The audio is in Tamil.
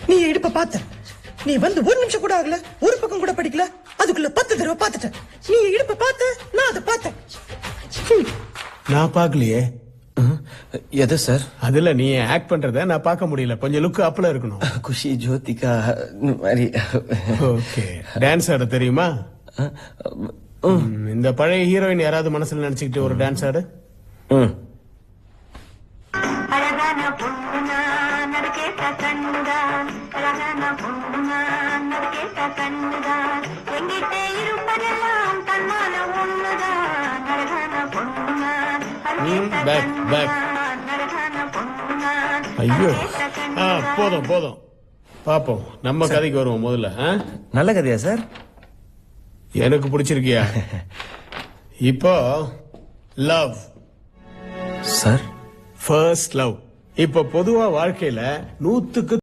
நீ இடுப்ப பார்த்த. நீ வந்து ஒரு நிமிஷம் கூட ஆகல, ஒரு பக்கம் கூட படிக்கல, அதுக்குள்ள 10 தடவை பார்த்துட்ட. நீ இடுப்ப பார்த்த, நான் அதை பார்த்தேன். நான் பாக்கலையே. எது சார்? அதுல நீ ஆக்ட் பண்றத நான் பார்க்க முடியல. கொஞ்சம் லுக் அப்ல இருக்கணும். குஷி, ஜோதிகா மாதிரி. ஓகே. டான்ஸ் ஆட தெரியுமா? இந்த பழைய ஹீரோயின் யாராவது மனசுல நினைச்சுக்கிட்டு ஒரு டான்ஸ் ஆடு. அழகான பொண்ணுனா நடுக்கேட்ட கண்ணுதான், அழகான பொண்ணுனா நடுக்கேட்ட கண்ணுதான், எங்கிட்ட இருப்பதெல்லாம் தன்மான ஒண்ணுதான், அழகான பொண்ணுதான் பேக் பேக். ஐயோ, போதும் போதும். பாப்போம், நம்ம கதைக்கு வருவோம் முதல்ல. நல்ல கதையா சார்? எனக்கு பிடிச்சிருக்கியா? இப்போ லவ் சார். First love. இப்ப பொதுவா வாழ்க்கையில 100க்கு